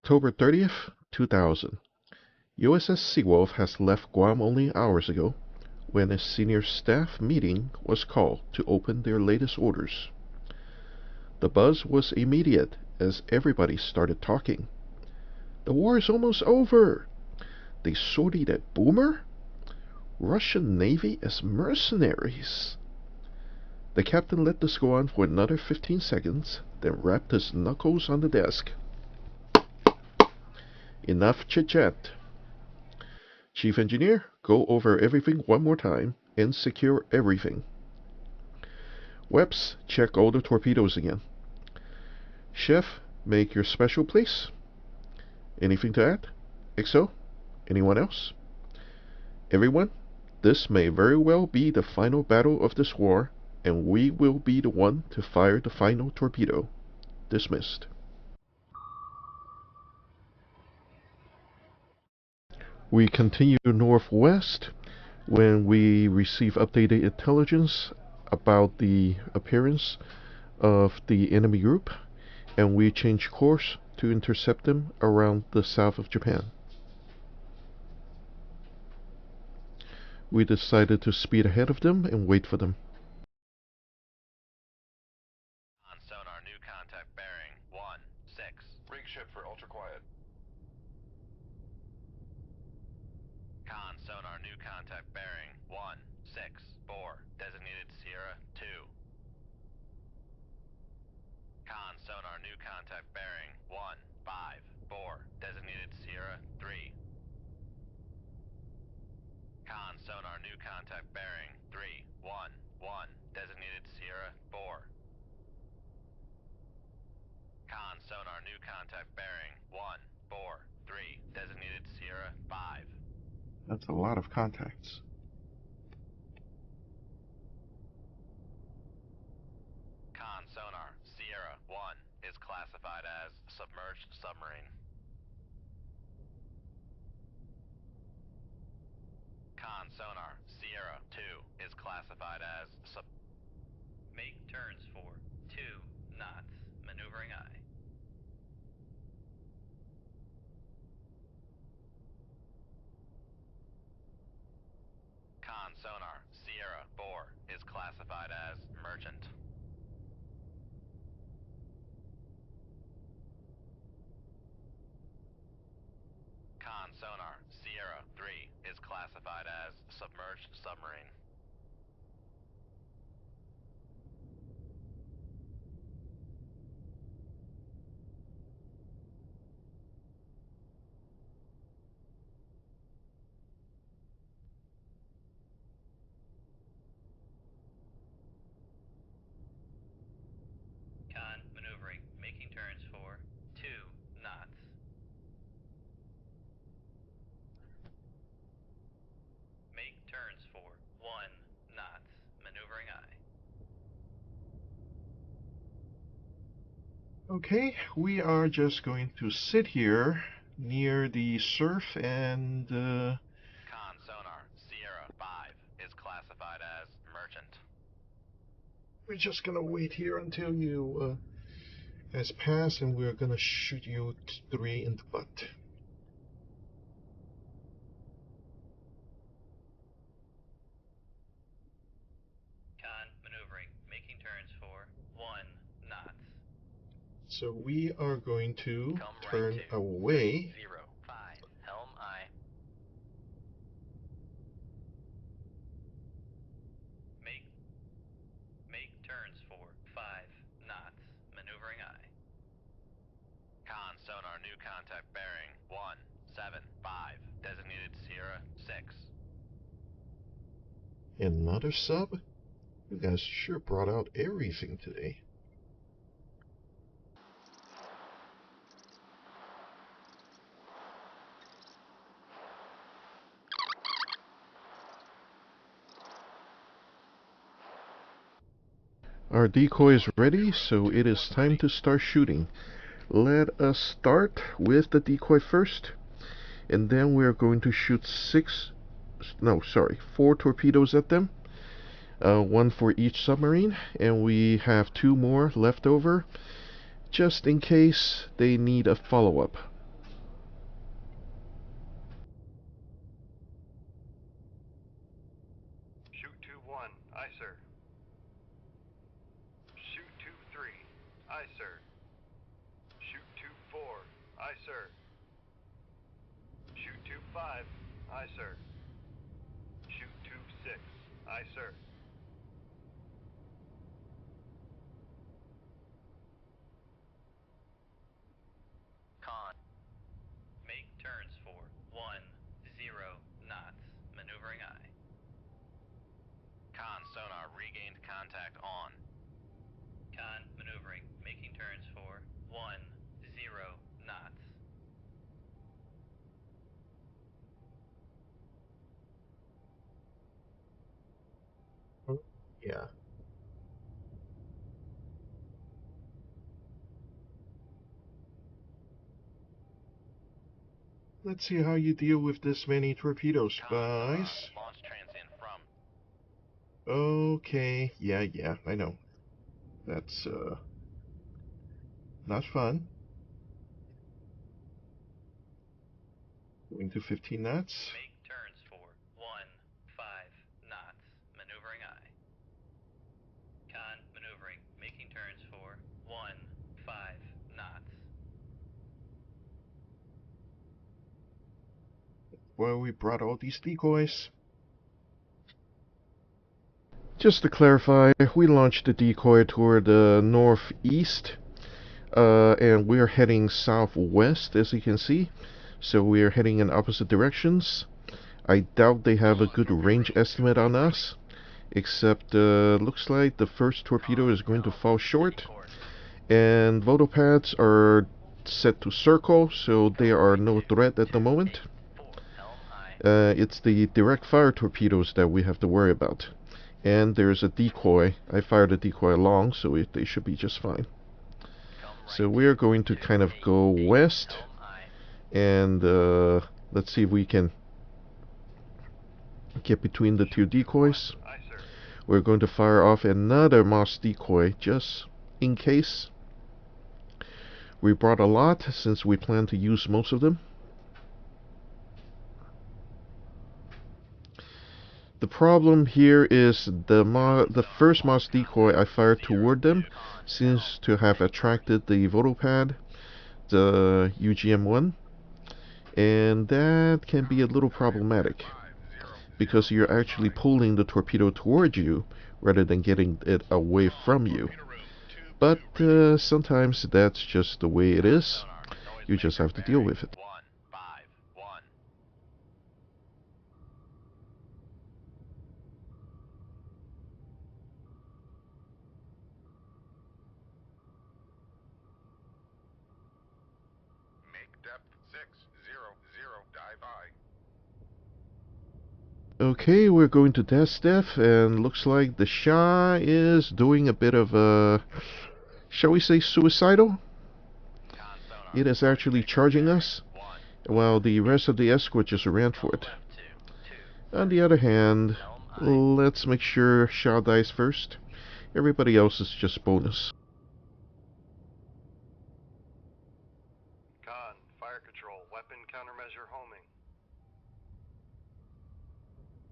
October 30th, 2000. USS Seawolf has left Guam only hours ago when a senior staff meeting was called to open their latest orders. The buzz was immediate as everybody started talking. The war is almost over. They sortied a boomer? Russian Navy as mercenaries. The captain let this go on for another 15 seconds, then rapped his knuckles on the desk. Enough chit-chat. Chief Engineer, go over everything one more time and secure everything. Webs, check all the torpedoes again. Chef, make your special, please. Anything to add? XO? Anyone else? Everyone, this may very well be the final battle of this war, and we will be the one to fire the final torpedo. Dismissed. We continue northwest when we receive updated intelligence about the appearance of the enemy group, and we change course to intercept them around the south of Japan. We decided to speed ahead of them and wait for them. On sonar, new contact bearing 1-6. Rig ship for ultra quiet. Con sonar, new contact bearing 1-6-4. Designated Sierra 2. Con sonar, new contact bearing 1-5-4. Designated Sierra 3. Con sonar, new contact bearing 3-1-1. Designated Sierra 4. Con sonar, new contact bearing 1-4-3. Designated Sierra 5. That's a lot of contacts. Con sonar, Sierra 1 is classified as submerged submarine. Con sonar, Sierra 2 is classified as Make turns for 2 knots, maneuvering eye. Con sonar, Sierra 4 is classified as merchant. Con sonar, Sierra 3 is classified as submerged submarine. Con maneuvering, making turns for 2 knots. Make turns for 1 knots, maneuvering eye. Okay, we are just going to sit here near the surf and Con sonar, Sierra 5 is classified as merchant. we're just gonna wait here until you has passed, and we're gonna shoot you 3 in the butt. Con maneuvering, making turns for 1 knots. So we are going to Come turn right to away. 0-5, helm eye. Make turns for 5 knots, maneuvering eye. Con sonar, new contact bearing 1-7-5. Designated Sierra 6. Another sub? You guys sure brought out everything today. Our decoy is ready, so it is time to start shooting. Let us start with the decoy first, and then we're going to shoot 4 torpedoes at them, 1 for each submarine, and we have 2 more left over just in case they need a follow-up. 1, aye sir. Shoot 2-3, aye sir. Shoot 2-4, aye sir. Shoot 2-5, aye sir. Shoot 2-6, aye sir. Con. Make turns for 10 knots, maneuvering aye. Con sonar regained contact on. Con maneuvering, making turns for 10 knots. Yeah. Let's see how you deal with this many torpedo spies. Launch transient from. Okay, yeah, I know. That's, not fun. Going to 15 knots. Make turns for 15 knots, maneuvering aye. Con maneuvering, making turns for 15 knots. Well, we brought all these decoys. Just to clarify, we launched the decoy toward the northeast, and we're heading southwest, as you can see. So we're heading in opposite directions. I doubt they have a good range estimate on us, except looks like the first torpedo is going to fall short, and photopads are set to circle, so they are no threat at the moment. It's the direct fire torpedoes that we have to worry about. And there's a decoy. I fired a decoy along, so they should be just fine. So we're going to kind of go west, and let's see if we can get between the two decoys. We're going to fire off another Moss decoy, just in case. We brought a lot, since we plan to use most of them. The problem here is the first Moss decoy I fired toward them seems to have attracted the photopad, the UGM-1, and that can be a little problematic because you're actually pulling the torpedo towards you rather than getting it away from you. But sometimes that's just the way it is. You just have to deal with it. Okay, we're going to test depth, and looks like the Xia is doing a bit of a, shall we say, suicidal? It is actually charging us, while the rest of the escort just ran for it. On the other hand, let's make sure Xia dies first. Everybody else is just bonus. Con, fire control, weapon countermeasure homing.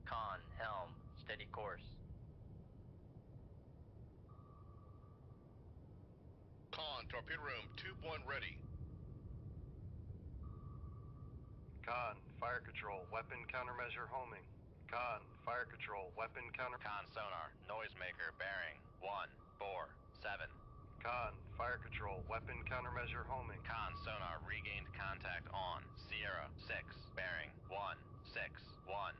Con, helm, steady course. Con, torpedo room, tube 1 ready. Con, fire control, weapon countermeasure homing. Con, fire control, weapon counter... Con sonar, noisemaker, bearing 147. Con, fire control, weapon countermeasure homing. Con sonar regained contact on Sierra 6, bearing 161.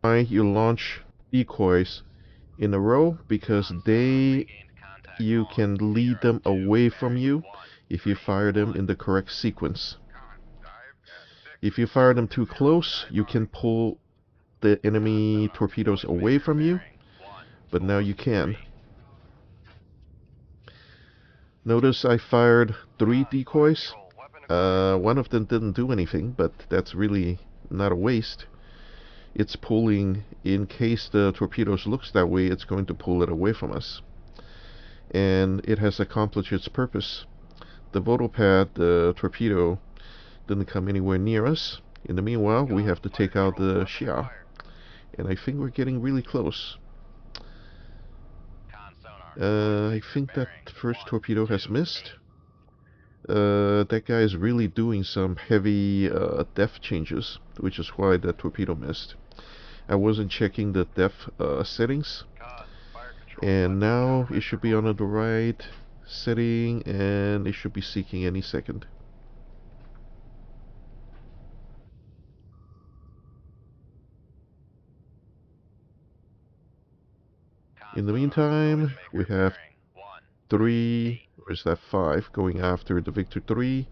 Why you launch decoys in a row? Because you can lead them away from you if you fire them in the correct sequence. If you fire them too close, you can pull the enemy torpedoes away from you, but now you can. Notice I fired 3 decoys. One of them didn't do anything, but that's really not a waste. It's pulling, in case the torpedoes looks that way, it's going to pull it away from us. And it has accomplished its purpose. The photopad, the torpedo, didn't come anywhere near us. In the meanwhile, we have to take out the Xia, and I think we're getting really close. I think that first torpedo has missed. That guy is really doing some heavy depth changes, which is why that torpedo missed. I wasn't checking the depth settings, and now it should be on the right setting, and it should be seeking any second. In the meantime, we have 3, or is that 5, going after the Victor 3,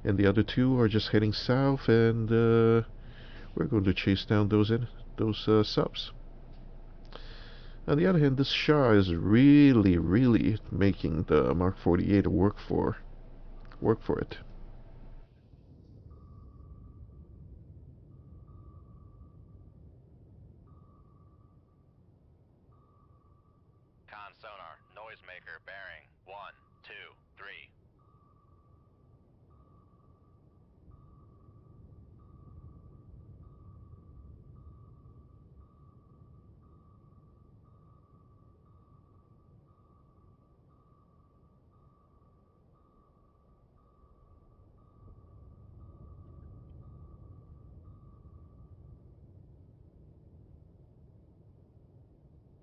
and the other 2 are just heading south, and we're going to chase down those subs. On the other hand, this Shah is really making the Mark 48 work for it. Con sonar, noisemaker bearing 1, 2, 3.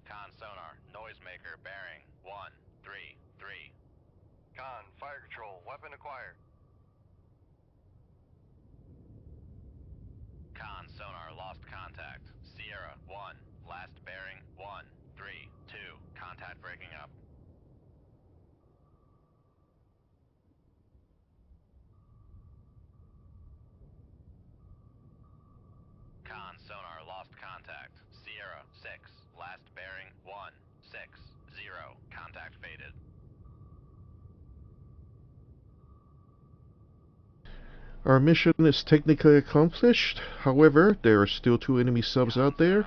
Con sonar, noisemaker bearing 1, 3, 3. Con, fire control, weapon acquired. Con sonar, lost contact. Sierra 1, last bearing 1, 3, 2. Contact breaking up. Con sonar, lost contact. Sierra 6, last bearing 1, 6, 0. Contact faded. Our mission is technically accomplished. However, there are still 2 enemy subs out there,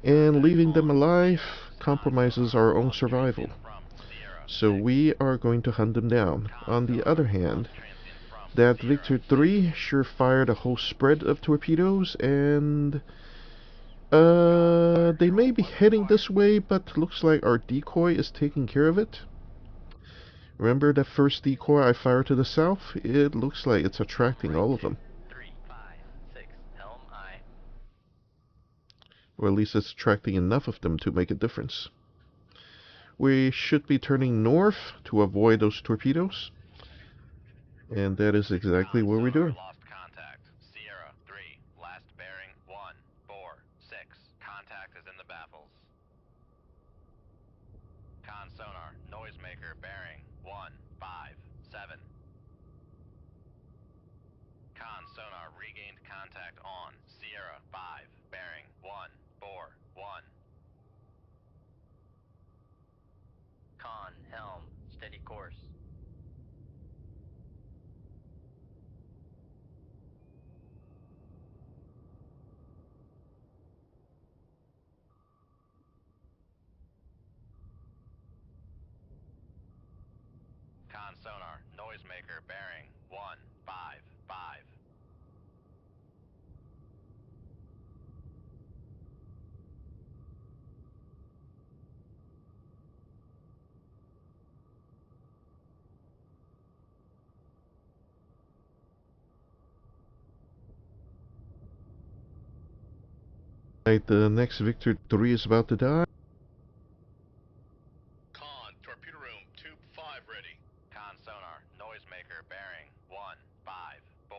and leaving them alive compromises our own survival. So we are going to hunt them down. On the other hand, that Victor 3 sure fired a whole spread of torpedoes, and they may be heading this way, but looks like our decoy is taking care of it. Remember that first decoy I fired to the south? It looks like it's attracting all of them. 3, 5, 6, helm aye. Or at least it's attracting enough of them to make a difference. We should be turning north to avoid those torpedoes. And that is exactly what we're doing. Lost contact. Sierra 3, last bearing 1, 4, 6. Contact is in the baffles. Con sonar, noisemaker bearing 1, 5, 7. Con sonar, regained contact on Sierra 5, bearing 1, 4, 1. Con, helm, steady course. Con sonar, noisemaker bearing 1, 5, 5. Right, the next Victor 3 is about to die. Con, torpedo room, tube 5 ready. Con sonar, noisemaker bearing 1, 5, 4.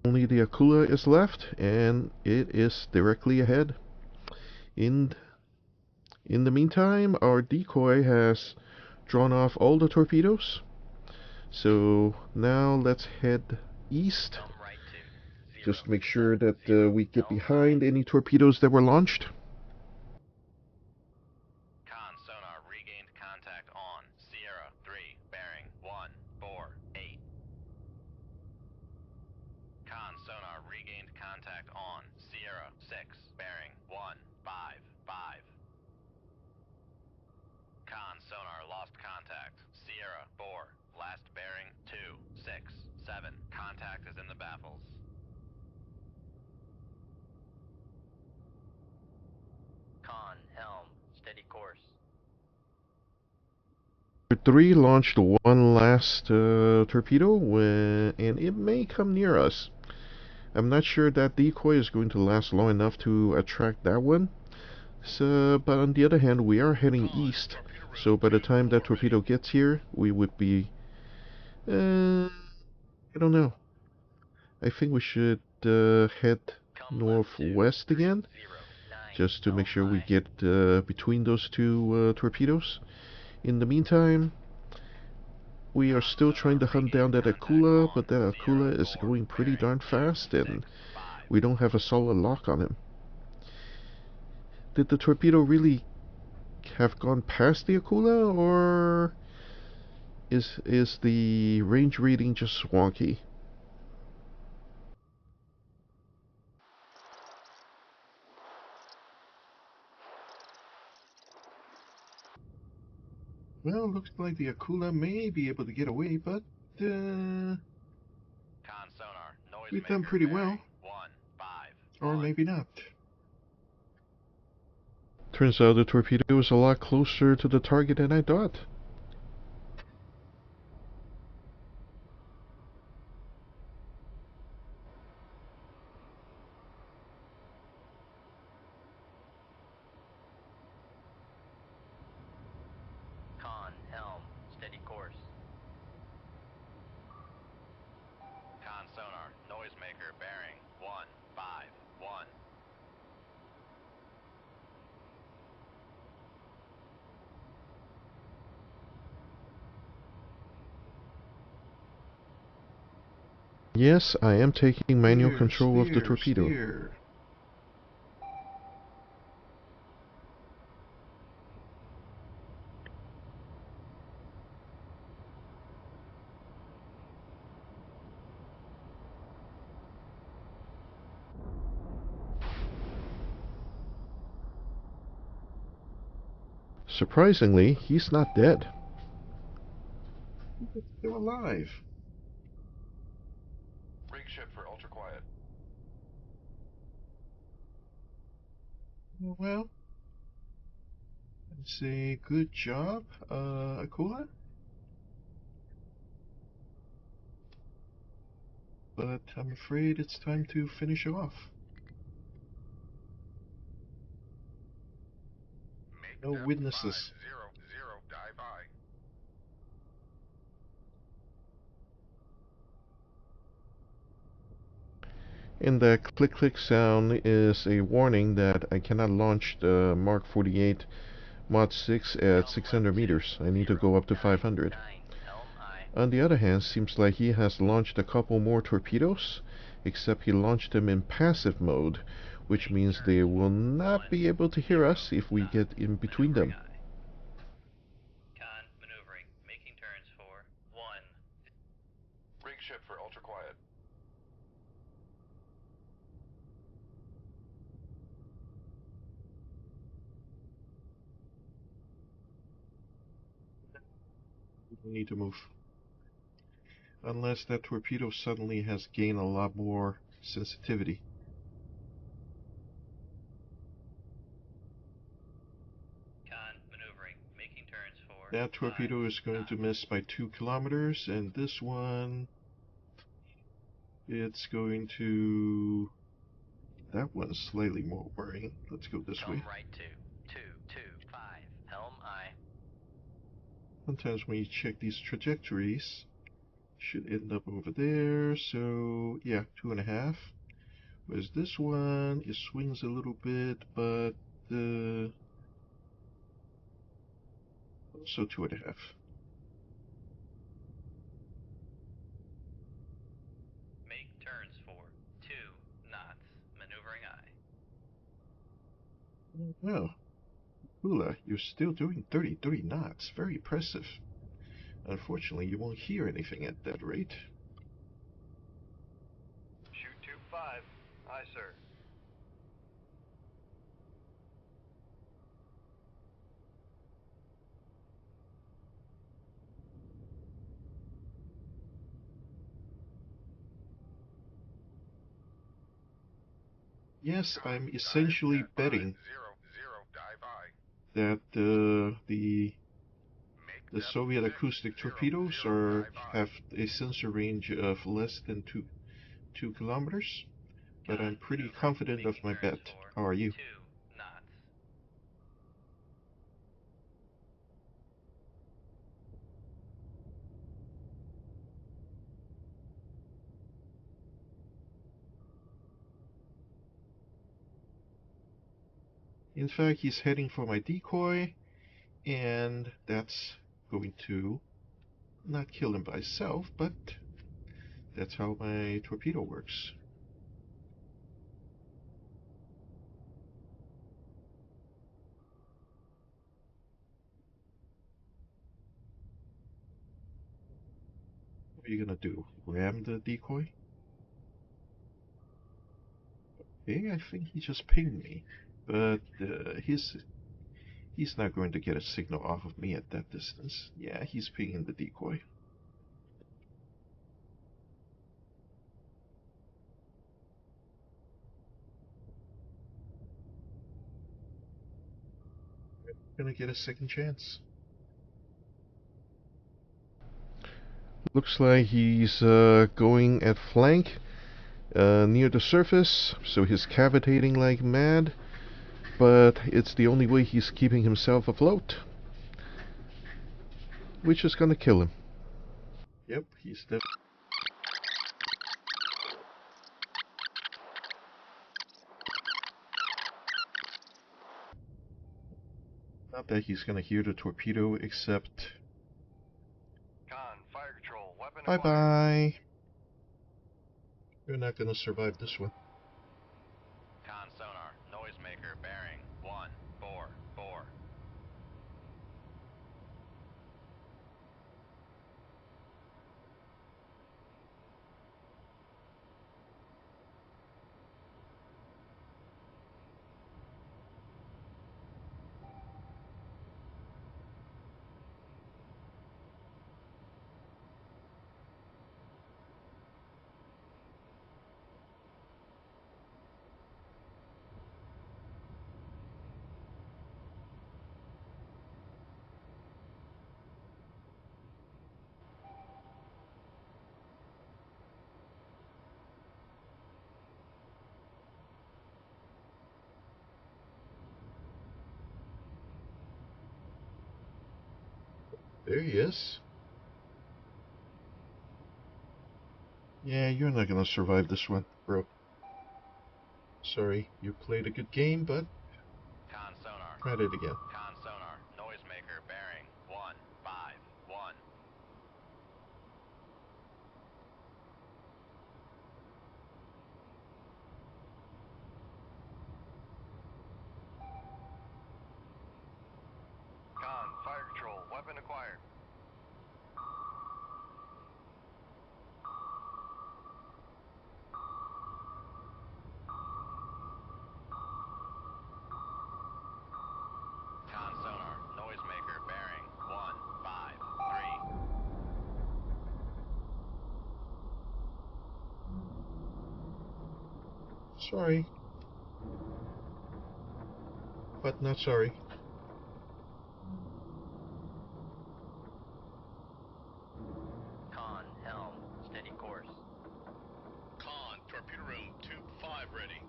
Only the Akula is left, and it is directly ahead. In the meantime, our decoy has drawn off all the torpedoes. So now let's head east. Helm right 2, 0, Just make sure that we get helm behind any torpedoes that were launched. Con sonar, regained contact on Sierra 3, bearing 1, 4, 8. Con sonar, regained contact on Sierra 6, bearing 1, 5, 5. Con sonar lost contact. Sierra 4, last bearing 267. Contact is in the baffles. Con, helm, steady course. 3 launched one last torpedo, and it may come near us. I'm not sure that decoy is going to last long enough to attract that one. So, but on the other hand, we are heading east, so by the time that torpedo gets here, we would be... I don't know. I think we should head northwest again, just to make sure we get between those two torpedoes. In the meantime, we are still trying to hunt down that Akula, but that Akula is going pretty darn fast, and we don't have a solid lock on him. Did the torpedo really have gone past the Akula, or is the range reading just wonky? Well, looks like the Akula may be able to get away, but Con sonar, we've done pretty well. 151. Or maybe not. Turns out the torpedo is a lot closer to the target than I thought. Con, helm, steady course. Con sonar, noisemaker bearing 151. Yes, I am taking manual control of the torpedo. Steer. Surprisingly, he's not dead. He's still alive. Rig ship for ultra quiet. Well, I'd say good job, Akula. But I'm afraid it's time to finish off. No witnesses. 500, dive high. And the click click sound is a warning that I cannot launch the Mark 48 Mod 6 at 600 meters. I need to go up to 500. On the other hand, seems like he has launched a couple more torpedoes, except he launched them in passive mode, which means they will not be able to hear us if we get in between them. Con, maneuvering, making turns for 1. Rig ship for ultra quiet. We need to move. Unless that torpedo suddenly has gained a lot more sensitivity. Con, maneuvering, making turns for That torpedo is going to miss by 2 kilometers, and this one, it's going to... That one's slightly more worrying. Let's go this way. right 225. Helm aye. Sometimes when you check these trajectories, should end up over there, so yeah, 2.5. Whereas this one, it swings a little bit, but so 2.5. Make turns for 2 knots. Maneuvering aye. Well, Hula, you're still doing 33 knots. Very impressive. Unfortunately, you won't hear anything at that rate. Shoot 25. Aye, sir. Yes, I'm essentially betting that the Soviet acoustic torpedoes have a sensor range of less than 2 kilometers, but I'm pretty confident of my bet. How are you? 2 knots. In fact, he's heading for my decoy, and that's going to not kill him by itself, but that's how my torpedo works. What are you gonna do? Ram the decoy? Okay, I think he just pinged me, but he's not going to get a signal off of me at that distance. Yeah, he's pinging the decoy. Gonna get a second chance. Looks like he's going at flank near the surface, so he's cavitating like mad, but it's the only way he's keeping himself afloat, which is gonna kill him. Yep, he's dead. Not that he's gonna hear the torpedo, except... Con, fire control, weapon acquired. Bye-bye. You're not gonna survive this one. Con sonar, noisemaker, bearing 144. There he is. Yeah, you're not gonna survive this one, bro. Sorry, you played a good game, but Con sonar. tried it again. Con sonar, noisemaker, bearing 151. Con, fire control, weapon acquired. Con sonar, noisemaker, bearing 153. Sorry. But not sorry. Con, helm, steady course. Con, torpedo room, tube 5 ready.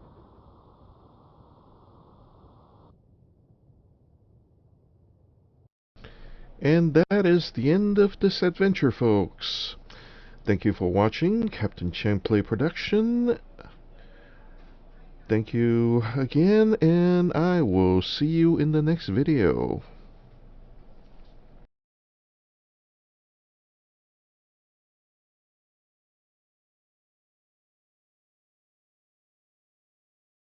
And that is the end of this adventure, folks. Thank you for watching Captain Chang Production. Thank you again, and I will see you in the next video.